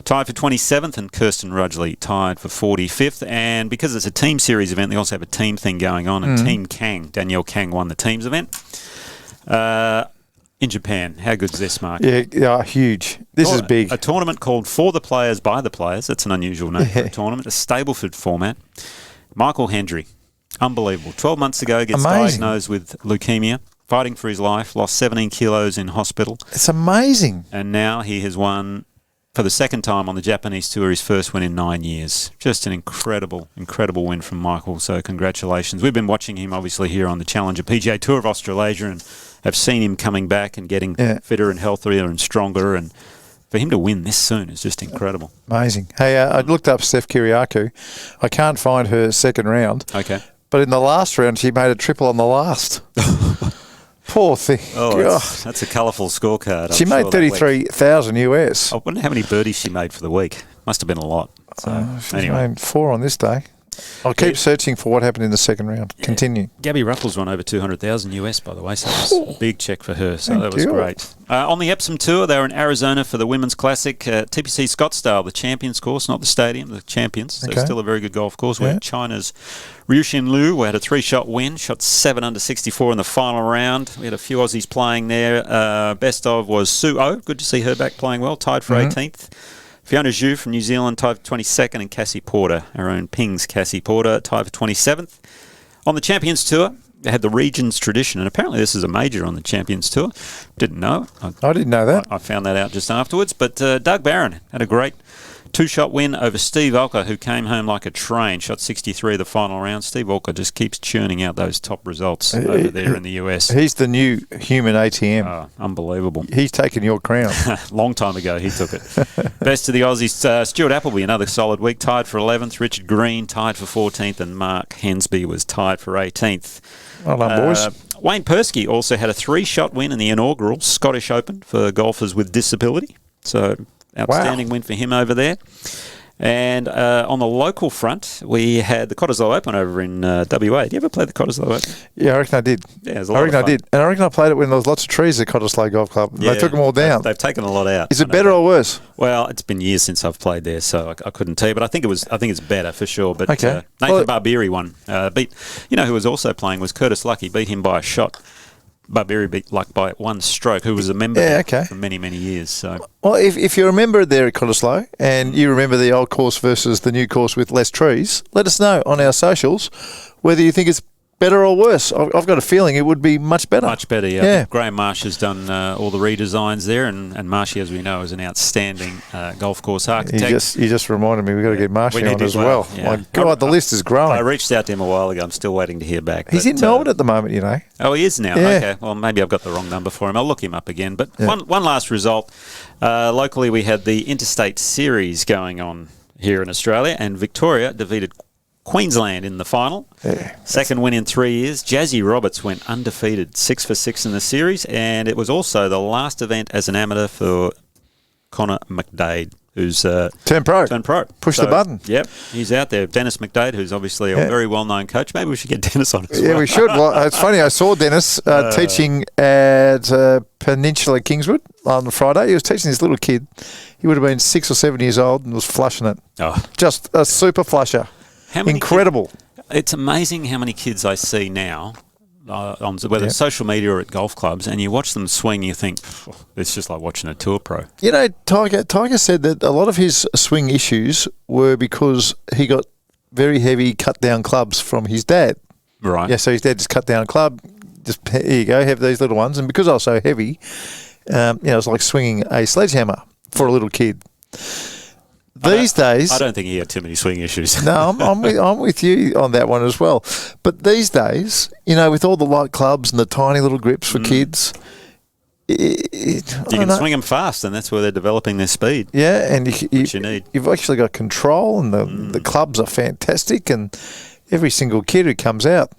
tied for 27th, and Kirsten Rudgley tied for 45th. And because it's a team series event, they also have a team thing going on. And Team Kang, Danielle Kang, won the teams event. In Japan, how good's this, Mark? Yeah, huge. This is big. A tournament called For the Players, By the Players. That's an unusual name for a tournament. A Stableford format. Michael Hendry, unbelievable. 12 months ago, gets diagnosed with leukemia, fighting for his life, lost 17 kilos in hospital. It's amazing. And now he has won, for the second time on the Japanese Tour, his first win in 9 years. Just an incredible win from Michael. So congratulations. We've been watching him, obviously, here on the Challenger PGA Tour of Australasia, and have seen him coming back and getting fitter and healthier and stronger. And for him to win this soon is just incredible. Amazing. Hey, I looked up Steph Kyriakou. I can't find her second round. Okay. But in the last round, she made a triple on the last. Poor thing. Oh, that's a colourful scorecard. She made 33,000 US. I wonder how many birdies she made for the week. Must have been a lot. So, she's made 4 on this day. I'll keep searching for what happened in the second round. Continue. Gabby Ruffles won over 200,000 US, by the way, so that was a big check for her. So that was great. On the Epsom Tour, they were in Arizona for the Women's Classic. TPC Scottsdale, the Champions course, not the stadium, the Champions. So still a very good golf course. We had China's Ryushin Liu, who had a 3-shot win, shot 7 under 64 in the final round. We had a few Aussies playing there. Best of was Sue O. Good to see her back playing well, tied for 18th. Fiona Zhu from New Zealand tied for 22nd, and Cassie Porter, our own Ping's Cassie Porter, tied for 27th. On the Champions Tour, they had the Regions Tradition, and apparently this is a major on the Champions Tour. Didn't know. I didn't know that. I found that out just afterwards. But Doug Barron had a great 2-shot win over Steve Alker, who came home like a train, shot 63 the final round. Steve Alker just keeps churning out those top results over there in the US. He's the new human ATM. Oh, unbelievable. He's taken your crown. Long time ago, he took it. Best of the Aussies, Stuart Appleby, another solid week, tied for 11th. Richard Green tied for 14th, and Mark Hensby was tied for 18th. Well done, boys. Wayne Persky also had a 3-shot win in the inaugural Scottish Open for golfers with disability. So Outstanding win for him over there. And on the local front, we had the Cottesloe Open over in WA. Did you ever play the Cottesloe Open? Yeah, I reckon I did. Yeah, it was a lot of fun. I did. And I reckon I played it when there was lots of trees at Cottesloe Golf Club. Yeah, they took them all down. They've taken a lot out. Is it better or worse? Well, it's been years since I've played there, so I couldn't tell you. But I think it's better for sure. But Okay. Nathan Barbieri won. Who was also playing was Curtis Lucky. Beat him by a shot. Barbieri beat Luck by one stroke, who was a member for many, many years. So, well, if you remember there at Cottesloe and you remember the old course versus the new course with less trees, let us know on our socials whether you think it's better or worse. I've got a feeling it would be much better. Much better, yeah. Graham Marsh has done all the redesigns there, and Marshy, as we know, is an outstanding golf course architect. You just reminded me we've got to get Marshy on as well. Yeah. My God, the list is growing. I reached out to him a while ago. I'm still waiting to hear back. He's in Melbourne at the moment, you know. Oh, he is now? Yeah. Okay. Well, maybe I've got the wrong number for him. I'll look him up again. But one last result. Locally, we had the Interstate Series going on here in Australia, and Victoria defeated Queensland in the final. Yeah. Second win in 3 years. Jazzy Roberts went undefeated, 6 for 6 in the series, and it was also the last event as an amateur for Connor McDade, who's turned pro. Push the button. Yep, he's out there. Dennis McDade, who's obviously a very well-known coach. Maybe we should get Dennis on as well. Yeah, we should. Well, it's funny. I saw Dennis teaching at Peninsula Kingswood on Friday. He was teaching this little kid. He would have been 6 or 7 years old and was flushing it. Oh. Just a super flusher. Incredible. It's amazing how many kids I see now, on whether it's social media or at golf clubs, and you watch them swing, you think, it's just like watching a tour pro. You know, Tiger said that a lot of his swing issues were because he got very heavy cut-down clubs from his dad. Right. Yeah, so his dad just cut down a club, just, here you go, have these little ones. And because I was so heavy, it's like swinging a sledgehammer for a little kid. These days, I don't think he had too many swing issues. No, I'm with you on that one as well. But these days, with all the light clubs and the tiny little grips for kids, you can swing them fast, and that's where they're developing their speed. Yeah, and which you need. You've actually got control, and the clubs are fantastic, and every single kid who comes out,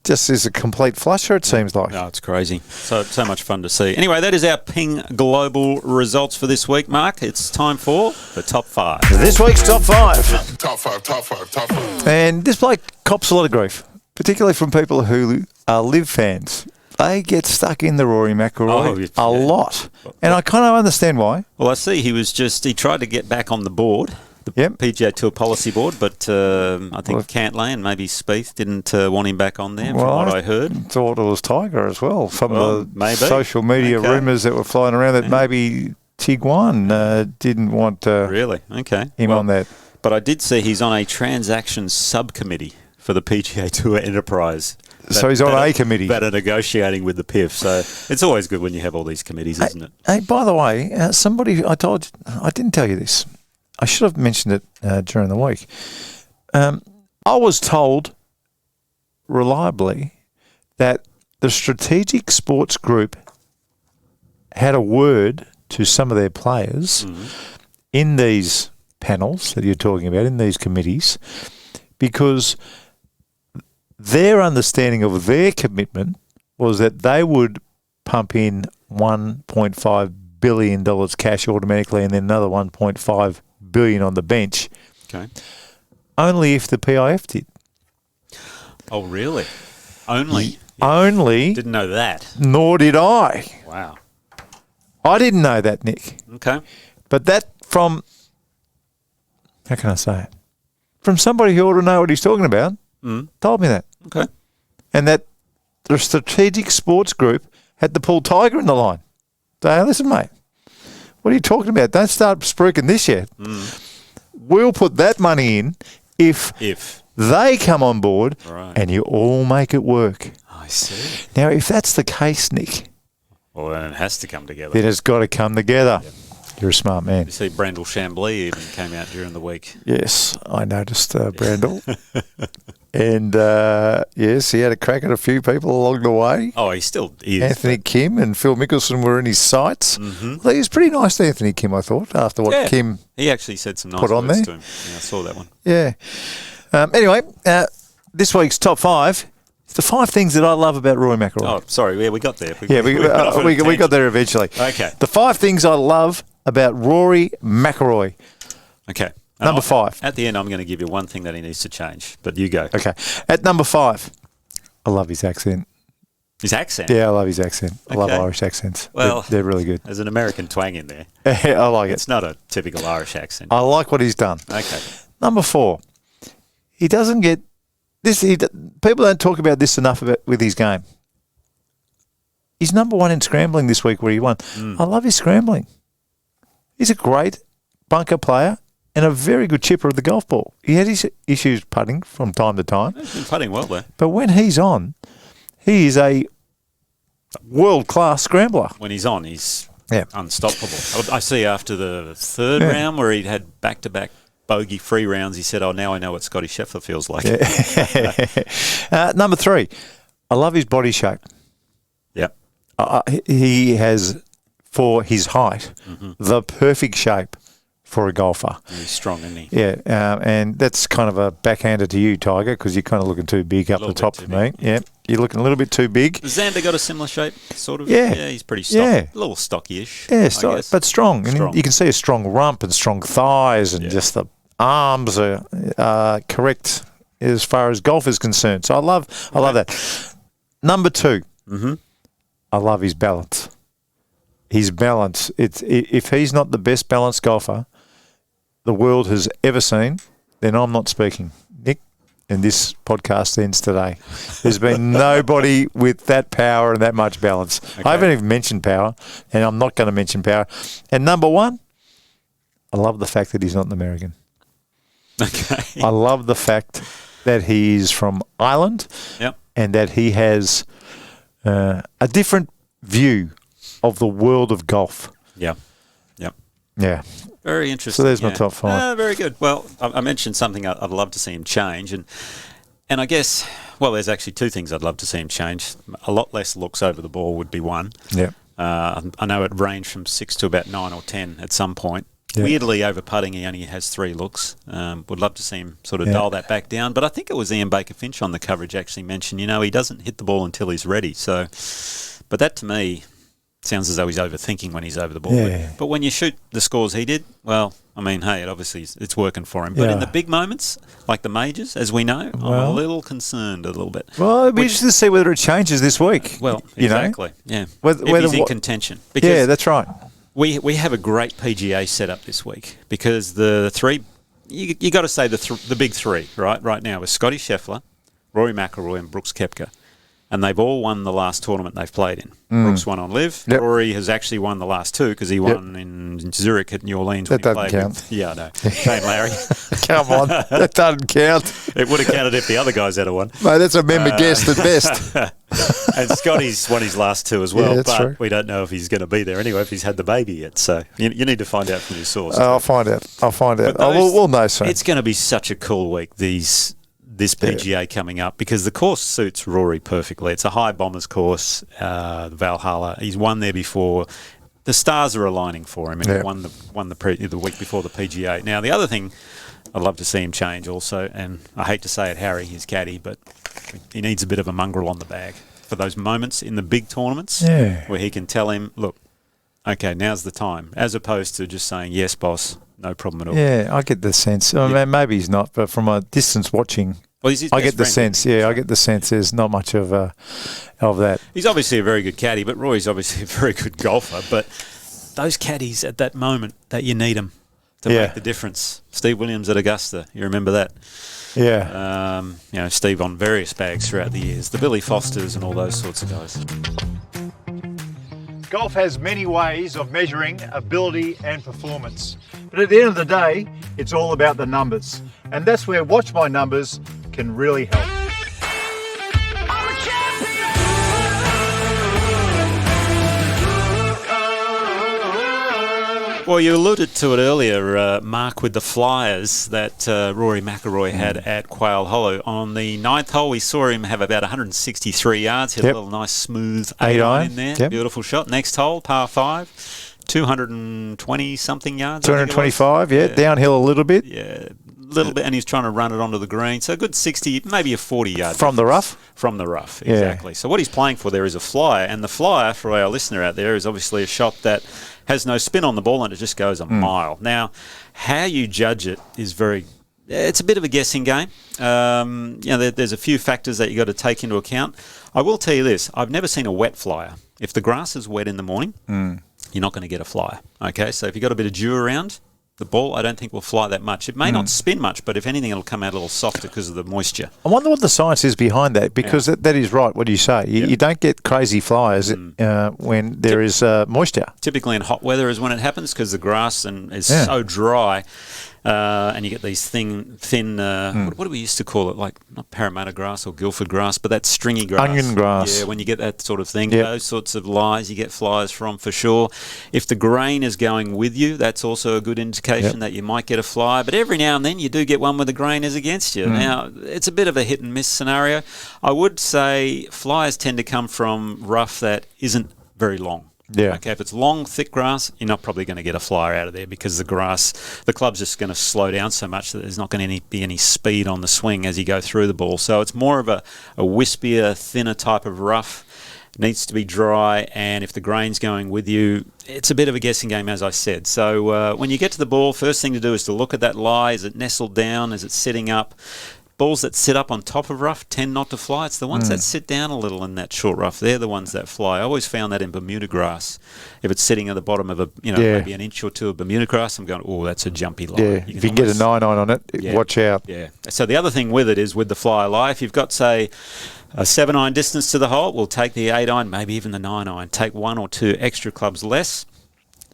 just is a complete flusher, it seems like. No, it's crazy. So much fun to see. Anyway, that is our Ping Global results for this week, Mark. It's time for the top 5. This week's top 5. Top 5. And this bloke cops a lot of grief, particularly from people who are Live fans. They get stuck in the Rory McIlroy a lot. And I kind of understand why. Well, I see he tried to get back on the board. The PGA Tour policy board, but I think Cantlay and maybe Spieth didn't want him back on there, from what I heard. Thought it was Tiger as well, from the social media rumours that were flying around that maybe Tiguan didn't want him on that. But I did see he's on a transactions subcommittee for the PGA Tour Enterprise. So he's on a committee. That are negotiating with the PIF. So it's always good when you have all these committees, isn't it? Hey, by the way, I didn't tell you this. I should have mentioned it during the week. I was told reliably that the Strategic Sports Group had a word to some of their players in these panels that you're talking about, in these committees, because their understanding of their commitment was that they would pump in $1.5 billion cash automatically and then another $1.5 billion on the bench. Okay. Only if the PIF did. Oh, really? Only? Only. Didn't know that. Nor did I. Wow. I didn't know that, Nick. Okay. But that from, how can I say it? From somebody who ought to know what he's talking about, told me that. Okay. And that the Strategic Sports Group had to pull Tiger in the line. So, listen, mate. What are you talking about? Don't start spruiking this yet. We'll put that money in if they come on board and you all make it work. I see. Now, if that's the case, Nick. Well, then it has to come together. Then it's got to come together. Yep. You're a smart man. You see Brandel Chambly even came out during the week. Yes, I noticed Brandel. And, yes, he had a crack at a few people along the way. Oh, he still is. Anthony Kim and Phil Mickelson were in his sights. Well, he was pretty nice to Anthony Kim, I thought, after what Kim he actually said some nice put on words there. to him. Yeah, I saw that one. Yeah. Anyway, this week's top 5. The 5 things that I love about Rory McIlroy. Oh, sorry, we got there. We got there eventually. Okay. The 5 things I love about Rory McIlroy? Okay. Number 5. At the end, I'm going to give you one thing that he needs to change, but you go. Okay. At number 5, I love his accent. His accent? Yeah, I love his accent. I love Okay. Irish accents. Well, they're really good. There's an American twang in there. I like it. It's not a typical Irish accent. I like what he's done. Okay. Number 4, he doesn't get this. People don't talk about this enough with his game. He's number 1 in scrambling this week where he won. I love his scrambling. He's a great bunker player and a very good chipper of the golf ball. He had his issues putting from time to time. He's been putting well there. But when he's on, he is a world-class scrambler. When he's on, he's Yeah. unstoppable. I see after the third round where he'd had back-to-back bogey-free rounds, he said, now I know what Scotty Scheffler feels like. Number 3, I love his body shape. Yep. He has, for his height, the perfect shape for a golfer. He's strong, isn't he? Yeah, and that's kind of a backhander to you, Tiger, because you're kind of looking too big up the Little top bit for too me. big. Yeah, you're looking a little bit too big. Has Xander got a similar shape, sort of? Yeah. Yeah, he's pretty stocky. Yeah. A little stocky-ish. Yeah, I guess. but strong. Strong. And you can see a strong rump and strong thighs, and just the arms are correct as far as golf is concerned. So I love that. Number 2, I love his balance. His balance. If he's not the best balanced golfer the world has ever seen, then I'm not speaking, Nick. And this podcast ends today. There's been nobody with that power and that much balance. I haven't even mentioned power, and I'm not going to mention power. And number 1, I love the fact that he's not an American. Okay. I love the fact that he is from Ireland and that he has a different view of the world of golf. Yeah. Yeah. Very interesting. So there's my top 5. Very good. Well, I mentioned something I'd love to see him change, and I guess, well, there's actually 2 things I'd love to see him change. A lot less looks over the ball would be one. Yeah. I know it ranged from 6 to about 9 or 10 at some point. Yeah. Weirdly, over putting, he only has 3 looks. Would love to see him sort of dial that back down. But I think it was Ian Baker Finch on the coverage actually mentioned, he doesn't hit the ball until he's ready. So, but that to me sounds as though he's overthinking when he's over the ball. Yeah. But when you shoot the scores he did, well, I mean, hey, it's working for him. But in the big moments, like the majors, as we know, I'm a little concerned a little bit. Well, it'd be interesting to see whether it changes this week. Well, you exactly. know? Yeah. Whether if he's in contention. Because yeah, that's right. we have a great PGA setup this week because the 3, you got to say the big 3, right now is Scotty Scheffler, Rory McIlroy and Brooks Koepka. And they've all won the last tournament they've played in. Brooks won on Liv. Yep. Rory has actually won the last 2 because he won in Zurich at New Orleans. That when he doesn't played count. With, yeah, I know. Shane Lowry. Come on. That doesn't count. It would have counted if the other guys had won. Mate, that's a member guest at best. And Scotty's won his last 2 as well. Yeah, that's but true. we don't know if he's going to be there anyway, if he's had the baby yet. So you need to find out from your source. I'll find out. But We'll know soon. It's going to be such a cool week, this PGA coming up, because the course suits Rory perfectly. It's a high bombers course, Valhalla. He's won there before. The stars are aligning for him, and he won the week before the PGA. Now, the other thing I'd love to see him change also, and I hate to say it, Harry, his caddy, but he needs a bit of a mongrel on the bag for those moments in the big tournaments where he can tell him, look, okay, now's the time, as opposed to just saying, yes, boss, no problem at all. Yeah, I get the sense. I mean, maybe he's not, but from a distance watching, I get the sense. Yeah, I get the sense there's not much of that. He's obviously a very good caddy, but Roy's obviously a very good golfer. But those caddies at that moment that you need them to make the difference. Steve Williams at Augusta, you remember that? Yeah. Steve on various bags throughout the years. The Billy Fosters and all those sorts of guys. Golf has many ways of measuring ability and performance. But at the end of the day, it's all about the numbers. And that's where Watch My Numbers can really help. Well, you alluded to it earlier, Mark, with the flyers that Rory McIlroy had at Quail Hollow. On the 9th hole, we saw him have about 163 yards. Hit a little nice smooth 8-iron in there. Beautiful shot. Next hole, par 5, 220-something yards. 225, downhill a little bit. Yeah, little bit, and he's trying to run it onto the green. So a good 60, maybe a 40-yard. From the rough? From the rough, Yeah. exactly. So what he's playing for there is a flyer, and the flyer, for our listener out there, is obviously a shot that has no spin on the ball and it just goes a mile. Now, how you judge it is it's a bit of a guessing game. There's a few factors that you got to take into account. I will tell you this: I've never seen a wet flyer. If the grass is wet in the morning, you're not going to get a flyer. Okay, so if you've got a bit of dew around, the ball, I don't think will fly that much. It may not spin much, but if anything, it'll come out a little softer because of the moisture. I wonder what the science is behind that, because that is right, what you say. You don't get crazy flyers when there is moisture. Typically in hot weather is when it happens, because the grass is so dry. And you get these thin, what do we used to call it? Like, not Parramatta grass or Guildford grass, but that stringy grass. Onion grass. Yeah, when you get that sort of thing, those sorts of lies, you get flyers from for sure. If the grain is going with you, that's also a good indication that you might get a flyer. But every now and then you do get one where the grain is against you. Now, it's a bit of a hit and miss scenario. I would say flyers tend to come from rough that isn't very long. Yeah. Okay, if it's long, thick grass, you're not probably going to get a flyer out of there, because the club's just going to slow down so much that there's not going to be any speed on the swing as you go through the ball. So it's more of a wispier, thinner type of rough. It needs to be dry, and if the grain's going with you, it's a bit of a guessing game, as I said. So when you get to the ball, first thing to do is to look at that lie. Is it nestled down? Is it sitting up? Balls that sit up on top of rough tend not to fly. It's the ones that sit down a little in that short rough. They're the ones that fly. I always found that in Bermuda grass. If it's sitting at the bottom of maybe an inch or two of Bermuda grass, I'm going, oh, that's a jumpy lie. Yeah, if you can get a 9-9 on it, watch out. Yeah. So the other thing with it is, with the flyer lie, if you've got, say, a 7-iron distance to the hole, we'll take the 8-iron, maybe even the 9-iron. Take one or two extra clubs less,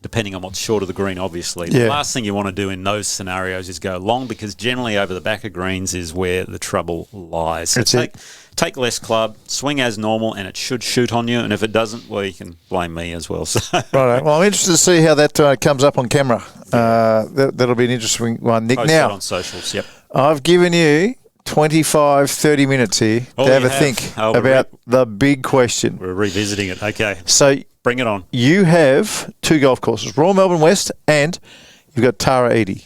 depending on what's short of the green, obviously. The last thing you want to do in those scenarios is go long, because generally over the back of greens is where the trouble lies. So take less club, swing as normal, and it should shoot on you. And if it doesn't, well, you can blame me as well. So. Right. Well, I'm interested to see how that comes up on camera. That'll be an interesting one, Nick. Post now, it on socials, yep. I've given you 25, 30 minutes here to have a think about the big question. We're revisiting it. Okay. So bring it on. You have two golf courses, Royal Melbourne West, and you've got Tara Eady,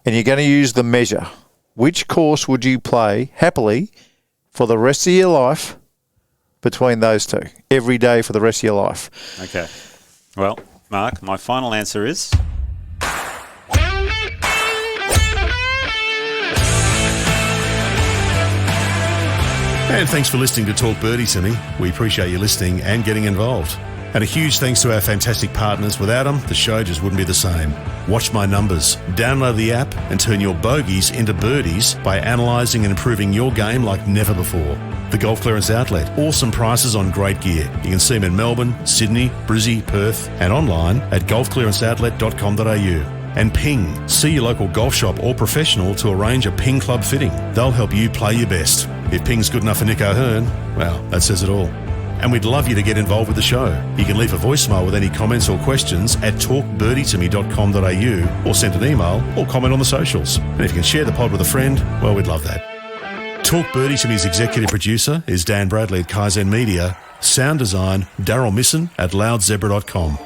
and you're going to use the measure. Which course would you play happily for the rest of your life between those two? Every day for the rest of your life. Okay. Well, Mark, my final answer is... And thanks for listening to Talk Birdie to Me. We appreciate you listening and getting involved. And a huge thanks to our fantastic partners. Without them, the show just wouldn't be the same. Watch my numbers. Download the app and turn your bogeys into birdies by analysing and improving your game like never before. The Golf Clearance Outlet. Awesome prices on great gear. You can see them in Melbourne, Sydney, Brizzy, Perth, and online at golfclearanceoutlet.com.au. And Ping. See your local golf shop or professional to arrange a Ping Club fitting. They'll help you play your best. If Ping's good enough for Nick O'Hearn, well, that says it all. And we'd love you to get involved with the show. You can leave a voicemail with any comments or questions at talkbirdietome.com.au, or send an email or comment on the socials. And if you can share the pod with a friend, well, we'd love that. Talk Birdie to Me's executive producer is Dan Bradley at Kaizen Media. Sound design, Daryl Misson at loudzebra.com.